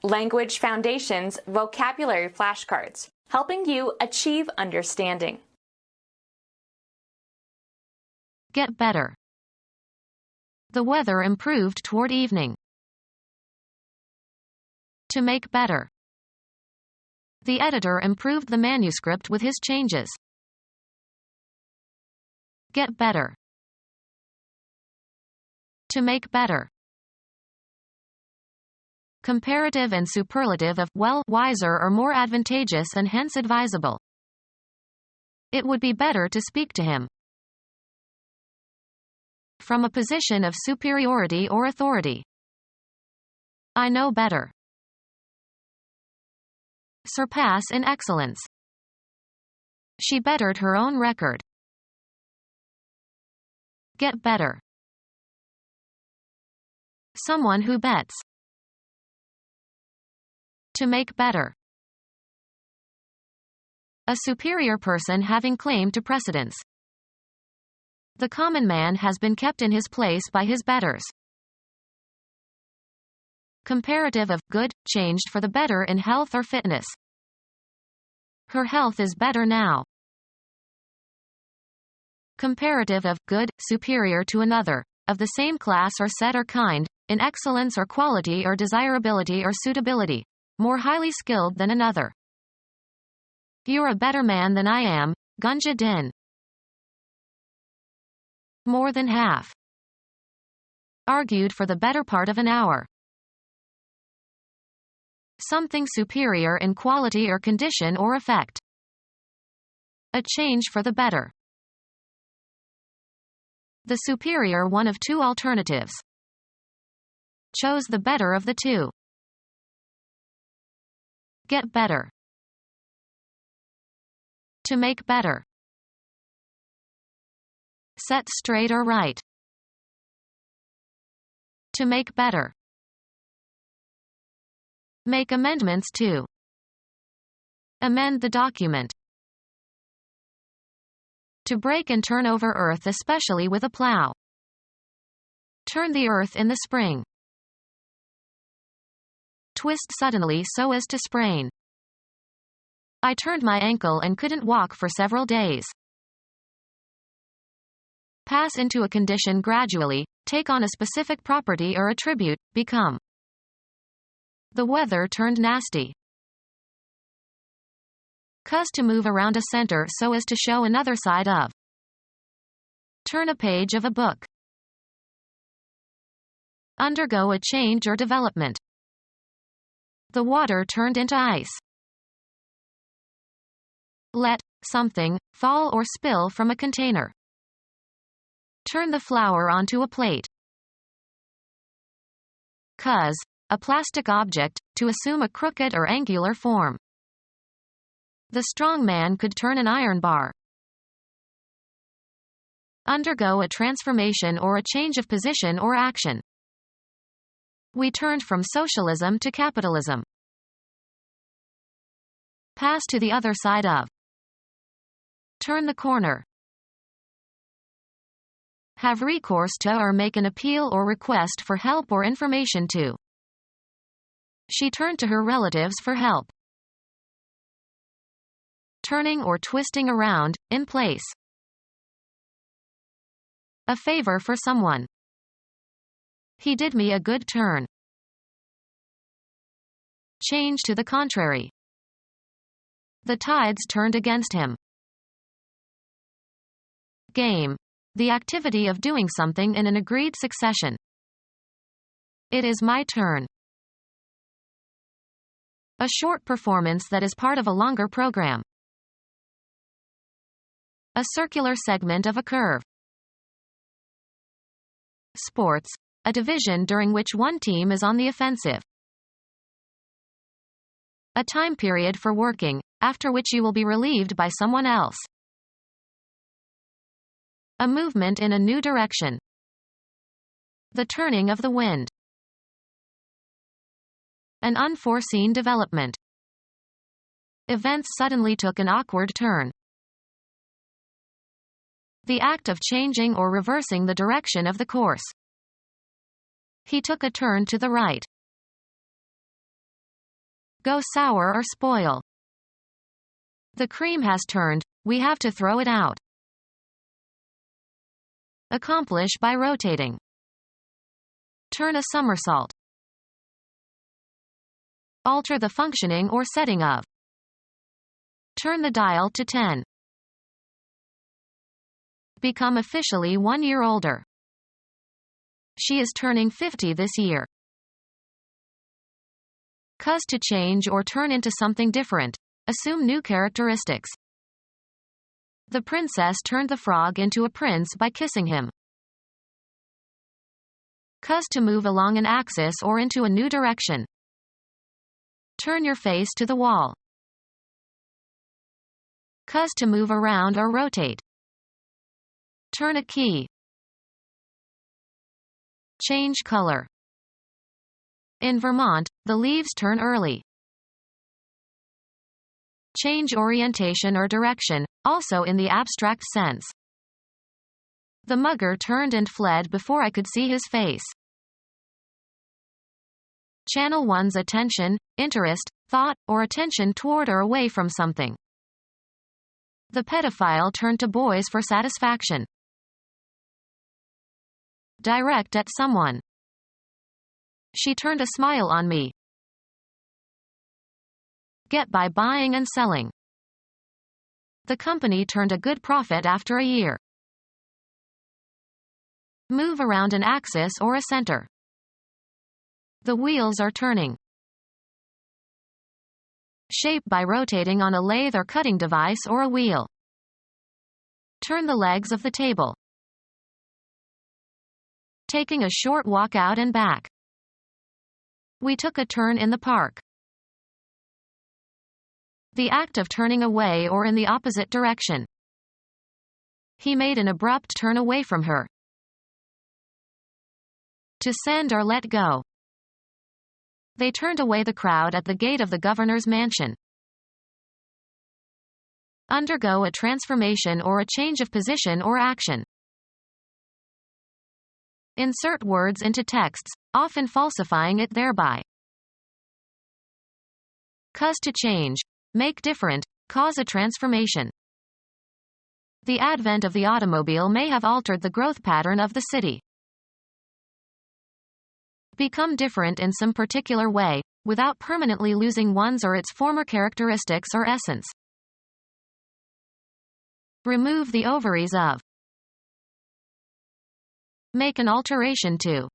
Language Foundations Vocabulary Flashcards, helping you achieve understanding. Get better. The weather improved toward evening. To make better. The editor improved the manuscript with his changes. Get better. To make better. Comparative and superlative of well, wiser or more advantageous and hence advisable. It would be better to speak to him. From a position of superiority or authority. I know better. Surpass in excellence. She bettered her own record. Get better. Someone who bets. To make better. A superior person having claim to precedence. The common man has been kept in his place by his betters. Comparative of good, changed for the better in health or fitness. Her health is better now. Comparative of good, superior to another, of the same class or set or kind, in excellence or quality or desirability or suitability, more highly skilled than another. You're a better man than I am, Gunja Din. More than half. Argued for the better part of an hour. Something superior in quality or condition or effect. A change for the better. The superior one of two alternatives. Chose the better of the two. Get better. To make better. Set straight or right. To make better. Make amendments to. Amend the document. To break and turn over earth, especially with a plow. Turn the earth in the spring. Twist suddenly so as to sprain. I turned my ankle and couldn't walk for several days. Pass into a condition gradually, take on a specific property or attribute, become. The weather turned nasty. Cause to move around a center so as to show another side of. Turn a page of a book. Undergo a change or development. The water turned into ice. Let something fall or spill from a container. Turn the flour onto a plate. Cause a plastic object, to assume a crooked or angular form. The strong man could turn an iron bar. Undergo a transformation or a change of position or action. We turned from socialism to capitalism. Pass to the other side of. Turn the corner. Have recourse to or make an appeal or request for help or information to. She turned to her relatives for help. Turning or twisting around, in place. A favor for someone. He did me a good turn. Change to the contrary. The tides turned against him. Game. The activity of doing something in an agreed succession. It is my turn. A short performance that is part of a longer program. A circular segment of a curve. Sports. A division during which one team is on the offensive. A time period for working, after which you will be relieved by someone else. A movement in a new direction. The turning of the wind. An unforeseen development. Events suddenly took an awkward turn. The act of changing or reversing the direction of the course. He took a turn to the right. go sour or spoil. The cream has turned, we have to throw it out. Accomplish by rotating. Turn a somersault. Alter the functioning or setting of. Turn the dial to 10. Become officially 1 year older. She is turning 50 this year. Cause to change or turn into something different. Assume new characteristics. The princess turned the frog into a prince by kissing him. Cause to move along an axis or into a new direction. Turn your face to the wall. Cause to move around or rotate. Turn a key. Change color. In Vermont, the leaves turn early. Change orientation or direction, also in the abstract sense. The mugger turned and fled before I could see his face. Channel one's attention, interest, thought, or attention toward or away from something. The pedophile turned to boys for satisfaction. Direct at someone. She turned a smile on me. Get by buying and selling. The company turned a good profit after a year. Move around an axis or a center. The wheels are turning. Shape by rotating on a lathe or cutting device or a wheel. Turn the legs of the table. Taking a short walk out and back. We took a turn in the park. The act of turning away or in the opposite direction. He made an abrupt turn away from her. To send or let go. They turned away the crowd at the gate of the governor's mansion. Undergo a transformation or a change of position or action. Insert words into texts, often falsifying it thereby. Cause to change. Make different, cause a transformation. The advent of the automobile may have altered the growth pattern of the city. Become different in some particular way, without permanently losing one's or its former characteristics or essence. Remove the ovaries of. Make an alteration to.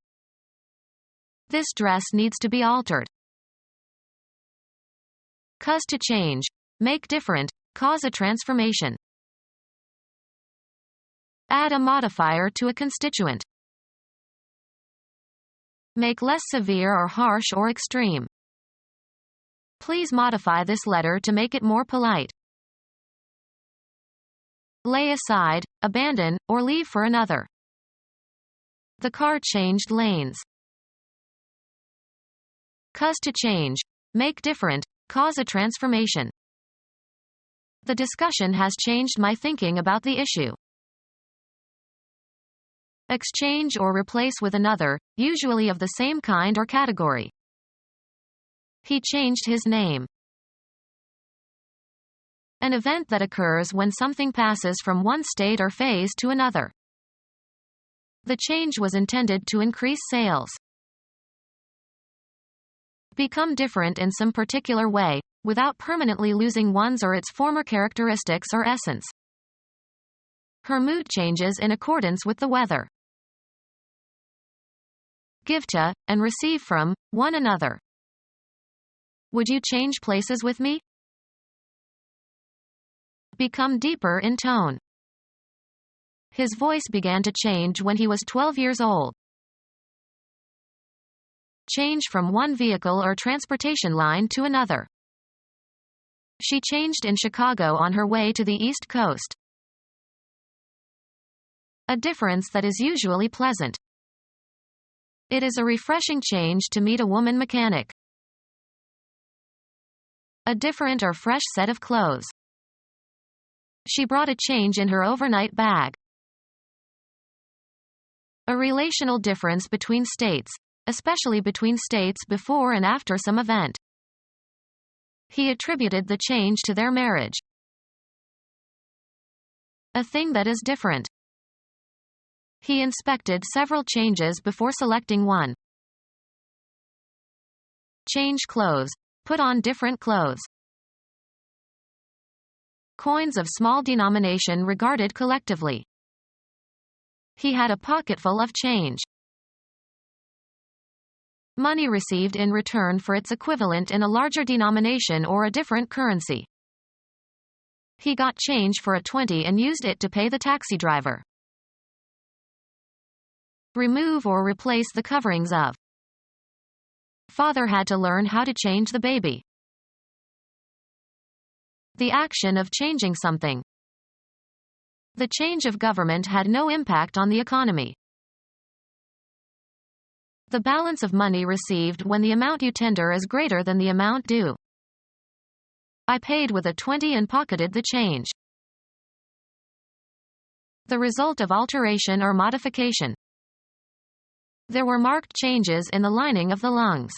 This dress needs to be altered. Cause to change. Make different, cause a transformation. Add a modifier to a constituent. Make less severe or harsh or extreme. Please modify this letter to make it more polite. Lay aside, abandon, or leave for another. The car changed lanes. Cause to change. Make different, cause a transformation. The discussion has changed my thinking about the issue. Exchange or replace with another, usually of the same kind or category. He changed his name. An event that occurs when something passes from one state or phase to another. The change was intended to increase sales. Become different in some particular way, without permanently losing one's or its former characteristics or essence. Her mood changes in accordance with the weather. Give to, and receive from, one another. Would you change places with me? Become deeper in tone. His voice began to change when he was 12 years old. Change from one vehicle or transportation line to another. She changed in Chicago on her way to the East Coast. A difference that is usually pleasant. It is a refreshing change to meet a woman mechanic. A different or fresh set of clothes. She brought a change in her overnight bag. A relational difference between states, especially between states before and after some event. He attributed the change to their marriage. A thing that is different. He inspected several changes before selecting one. Change clothes. Put on different clothes. Coins of small denomination regarded collectively. He had a pocketful of change. Money received in return for its equivalent in a larger denomination or a different currency. He got change for a 20 and used it to pay the taxi driver. Remove or replace the coverings of. Father had to learn how to change the baby. The action of changing something. The change of government had no impact on the economy. The balance of money received when the amount you tender is greater than the amount due. I paid with a 20 and pocketed the change. The result of alteration or modification. There were marked changes in the lining of the lungs.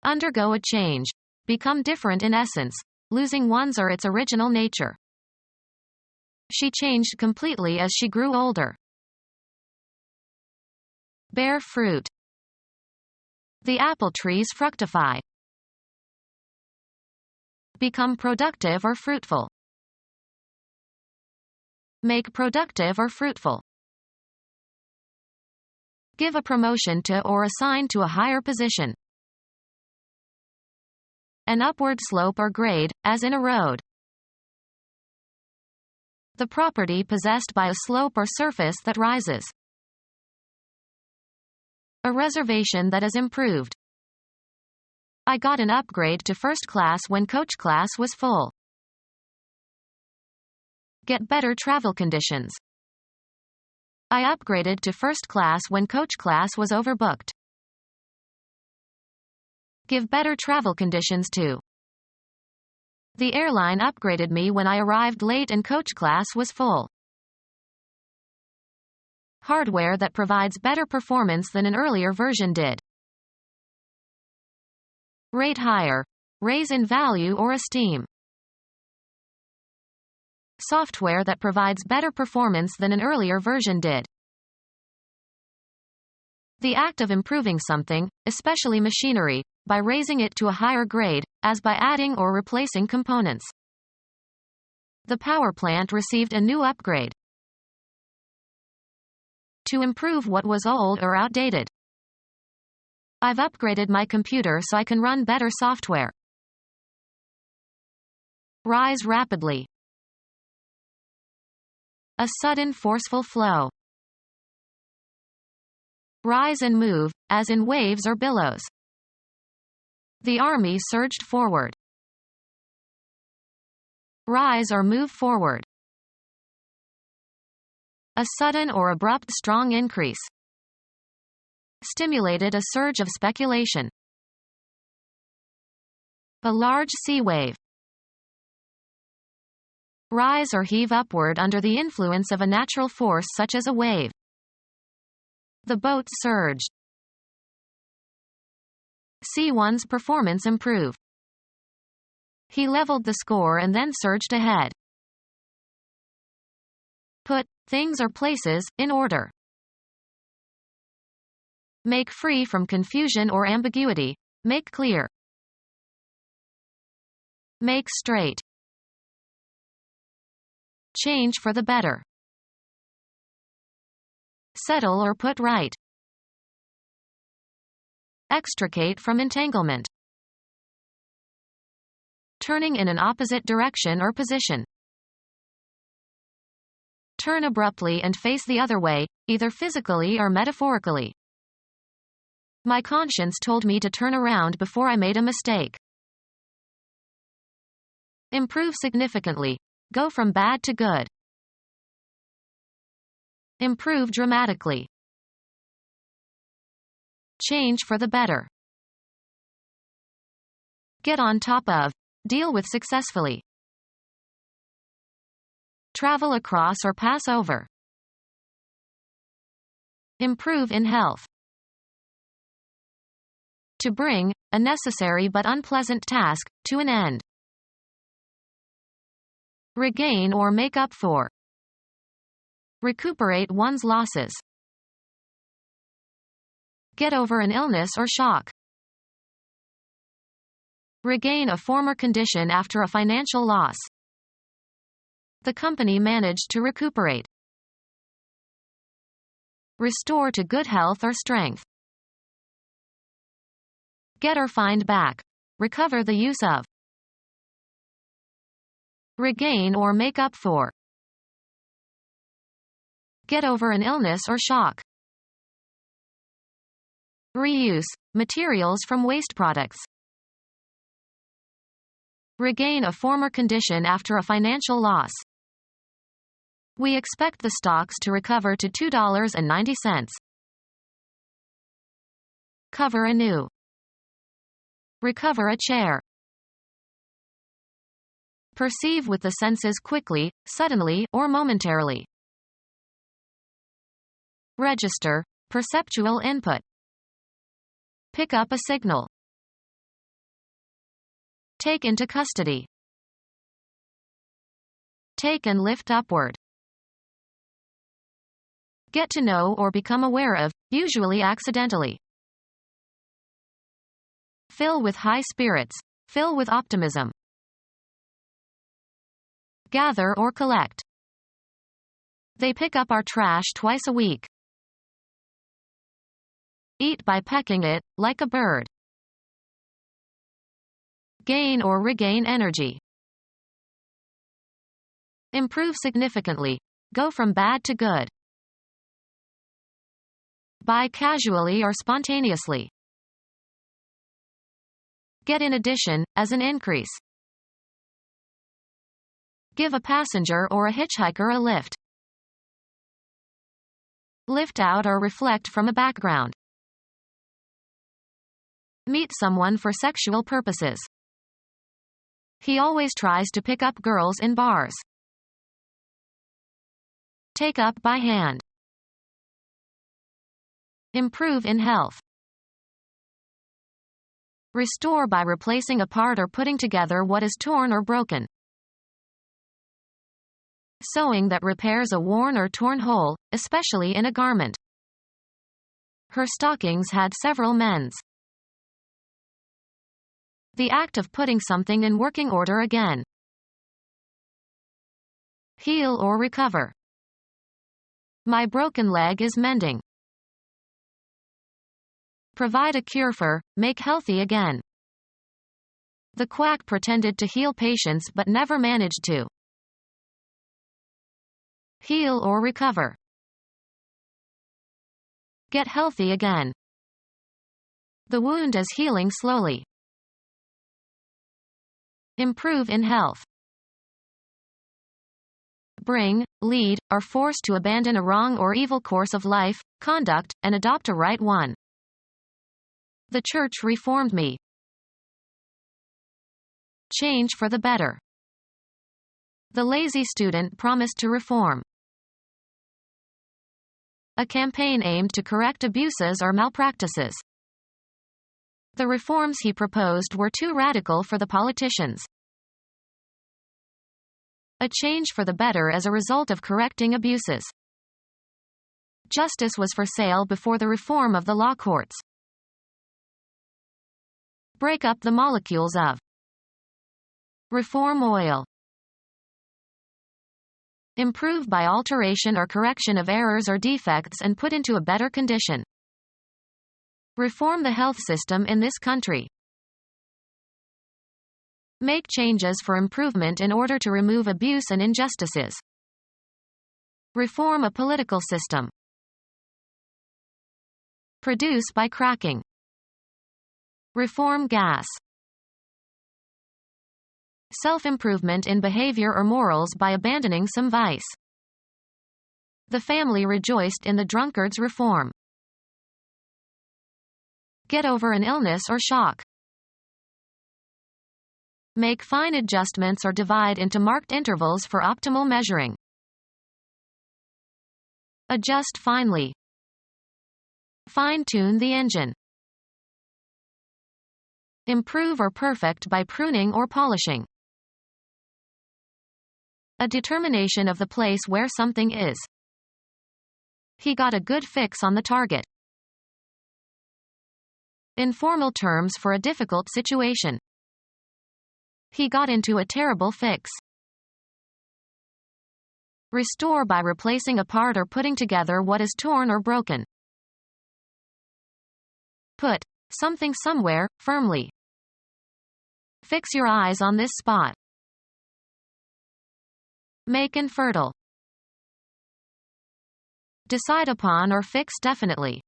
Undergo a change. Become different in essence, losing one's or its original nature. She changed completely as she grew older. Bear fruit. The apple trees fructify. Become productive or fruitful. Make productive or fruitful. Give a promotion to or assign to a higher position. An upward slope or grade, as in a road. The property possessed by a slope or surface that rises. A reservation that is improved. I got an upgrade to first class when coach class was full. Get better travel conditions. I upgraded to first class when coach class was overbooked. Give better travel conditions to. The airline upgraded me when I arrived late and coach class was full. Hardware that provides better performance than an earlier version did. Rate higher. Raise in value or esteem. Software that provides better performance than an earlier version did. The act of improving something, especially machinery, by raising it to a higher grade, as by adding or replacing components. The power plant received a new upgrade. To improve what was old or outdated. I've upgraded my computer so I can run better software. Rise rapidly. A sudden forceful flow. Rise and move, as in waves or billows. The army surged forward. Rise or move forward. A sudden or abrupt strong increase. Stimulated a surge of speculation. A large sea wave. Rise or heave upward under the influence of a natural force such as a wave. The boat surged. See one's performance improve. He leveled the score and then surged ahead. Put things or places in order. Make free from confusion or ambiguity. Make clear. Make straight. Change for the better. Settle or put right. Extricate from entanglement. Turning in an opposite direction or position. Turn abruptly and face the other way, either physically or metaphorically. My conscience told me to turn around before I made a mistake. Improve significantly. Go from bad to good. Improve dramatically. Change for the better. Get on top of. Deal with successfully. Travel across or pass over. Improve in health. To bring a necessary but unpleasant task to an end. Regain or make up for. Recuperate one's losses. Get over an illness or shock. Regain a former condition after a financial loss. The company managed to recuperate. Restore to good health or strength. Get or find back. Recover the use of. Regain or make up for. Get over an illness or shock. Reuse materials from waste products. Regain a former condition after a financial loss. We expect the stocks to recover to $2.90. Cover anew. Recover a chair. Perceive with the senses quickly, suddenly, or momentarily. Register perceptual input. Pick up a signal. Take into custody. Take and lift upward. Get to know or become aware of, usually accidentally. Fill with high spirits. Fill with optimism. Gather or collect. They pick up our trash twice a week. Eat by pecking it, like a bird. Gain or regain energy. Improve significantly. Go from bad to good. Buy casually or spontaneously. Get in addition, as an increase. Give a passenger or a hitchhiker a lift. Lift out or reflect from a background. Meet someone for sexual purposes. He always tries to pick up girls in bars. Take up by hand. Improve in health. Restore by replacing a part or putting together what is torn or broken. Sewing that repairs a worn or torn hole, especially in a garment. Her stockings had several mends. The act of putting something in working order again. Heal or recover. My broken leg is mending. Provide a cure for, make healthy again. The quack pretended to heal patients but never managed to. Heal or recover. Get healthy again. The wound is healing slowly. Improve in health. Bring, lead, are forced to abandon a wrong or evil course of life, conduct, and adopt a right one. The church reformed me. Change for the better. The lazy student promised to reform. A campaign aimed to correct abuses or malpractices. The reforms he proposed were too radical for the politicians. A change for the better as a result of correcting abuses. Justice was for sale before the reform of the law courts. Break up the molecules of. Reform oil. Improve by alteration or correction of errors or defects and put into a better condition. Reform the health system in this country. Make changes for improvement in order to remove abuse and injustices. Reform a political system. Produce by cracking. Reform gas. Self-improvement in behavior or morals by abandoning some vice. The family rejoiced in the drunkard's reform. Get over an illness or shock. Make fine adjustments or divide into marked intervals for optimal measuring. Adjust finely. Fine-tune the engine. Improve or perfect by pruning or polishing. A determination of the place where something is. He got a good fix on the target. Informal terms for a difficult situation. He got into a terrible fix. Restore by replacing a part or putting together what is torn or broken. Put something somewhere, firmly. Fix your eyes on this spot. Make infertile. Decide upon or fix definitely.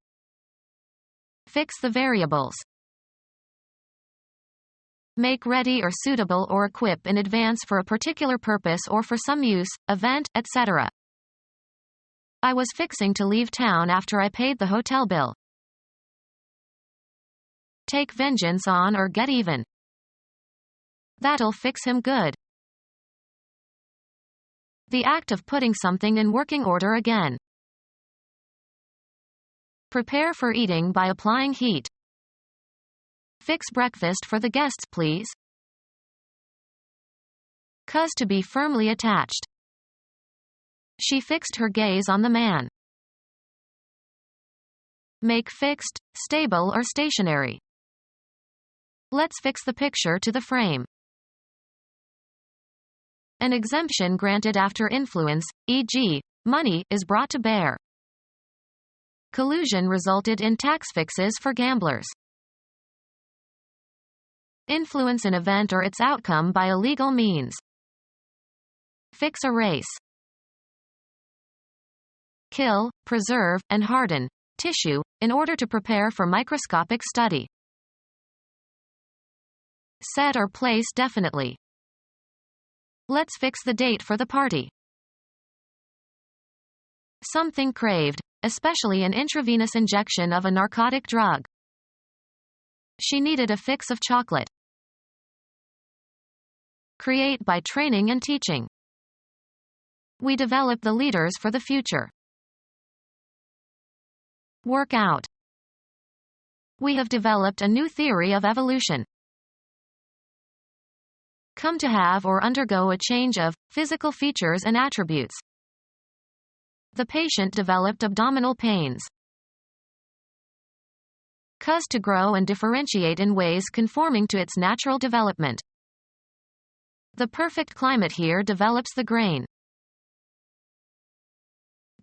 Fix the variables. Make ready or suitable or equip in advance for a particular purpose or for some use, event, etc. I was fixing to leave town after I paid the hotel bill. Take vengeance on or get even. That'll fix him good. The act of putting something in working order again. Prepare for eating by applying heat. Fix breakfast for the guests, please. Cause to be firmly attached. She fixed her gaze on the man. Make fixed, stable or stationary. Let's fix the picture to the frame. An exemption granted after influence, e.g., money, is brought to bear. Collusion resulted in tax fixes for gamblers. Influence an event or its outcome by illegal means. Fix a race. Kill, preserve, and harden tissue in order to prepare for microscopic study. Set or place definitely. Let's fix the date for the party. Something craved, especially an intravenous injection of a narcotic drug. She needed a fix of chocolate. Create by training and teaching. We develop the leaders for the future. Work out. We have developed a new theory of evolution. Come to have or undergo a change of physical features and attributes. The patient developed abdominal pains. Cause to grow and differentiate in ways conforming to its natural development. The perfect climate here develops the grain.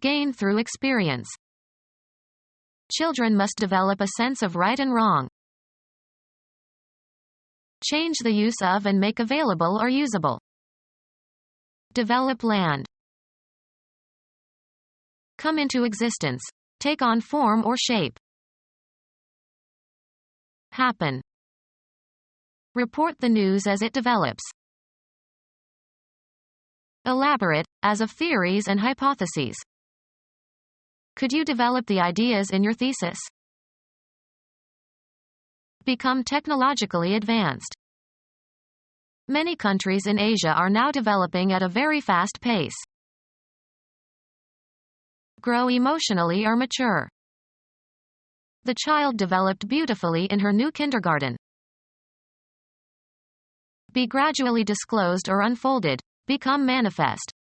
Gain through experience. Children must develop a sense of right and wrong. Change the use of and make available or usable. Develop land. Come into existence. Take on form or shape. Happen. Report the news as it develops. Elaborate, as of theories and hypotheses. Could you develop the ideas in your thesis? Become technologically advanced. Many countries in Asia are now developing at a very fast pace. Grow emotionally or mature. The child developed beautifully in her new kindergarten. Be gradually disclosed or unfolded. Become manifest.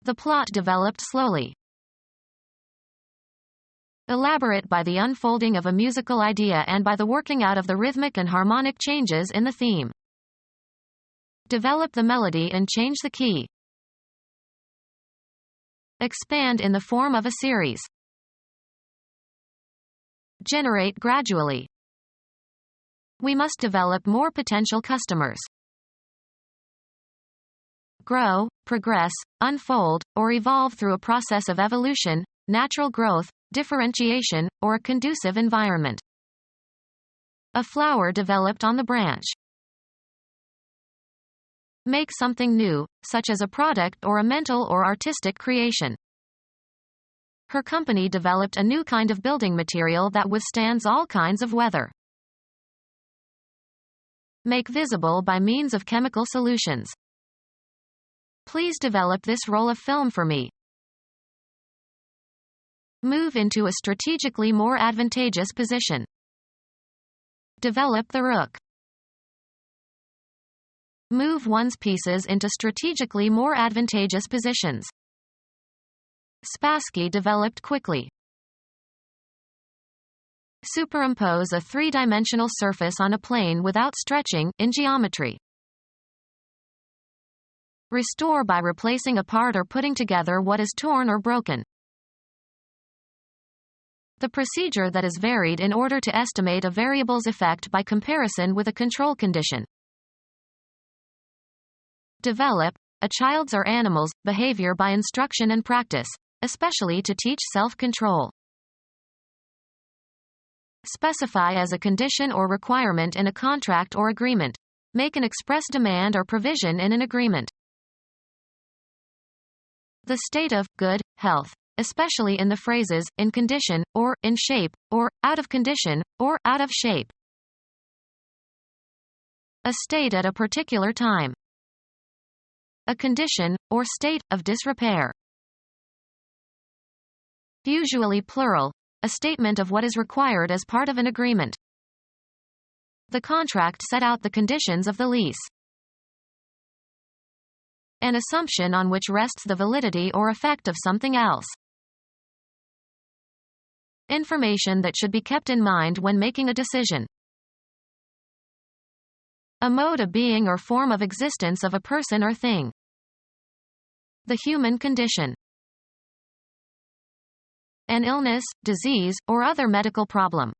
The plot developed slowly. Elaborate by the unfolding of a musical idea and by the working out of the rhythmic and harmonic changes in the theme. Develop the melody and change the key. Expand in the form of a series. Generate gradually. We must develop more potential customers. Grow, progress, unfold, or evolve through a process of evolution, natural growth, differentiation, or a conducive environment. A flower developed on the branch. Make something new, such as a product or a mental or artistic creation. Her company developed a new kind of building material that withstands all kinds of weather. Make visible by means of chemical solutions. Please develop this roll of film for me. Move into a strategically more advantageous position. Develop the rook. Move one's pieces into strategically more advantageous positions. Spassky developed quickly. Superimpose a three-dimensional surface on a plane without stretching, in geometry. Restore by replacing a part or putting together what is torn or broken. The procedure that is varied in order to estimate a variable's effect by comparison with a control condition. Develop a child's or animal's behavior by instruction and practice, especially to teach self-control. Specify as a condition or requirement in a contract or agreement. Make an express demand or provision in an agreement. The state of good health, especially in the phrases in condition, or in shape, or out of condition, or out of shape. A state at a particular time. A condition, or state, of disrepair. Usually plural, a statement of what is required as part of an agreement. The contract set out the conditions of the lease. An assumption on which rests the validity or effect of something else. Information that should be kept in mind when making a decision. A mode of being or form of existence of a person or thing. The human condition. An illness, disease, or other medical problem.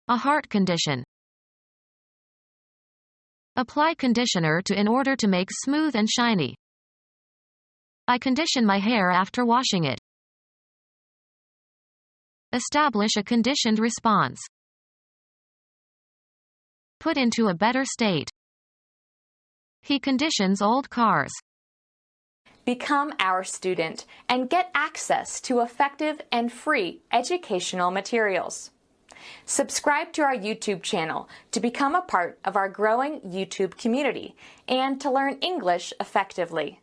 A heart condition. Apply conditioner to in order to make smooth and shiny. I condition my hair after washing it. Establish a conditioned response. Put into a better state. He conditions old cars. Become our student and get access to effective and free educational materials. Subscribe to our YouTube channel to become a part of our growing YouTube community and to learn English effectively.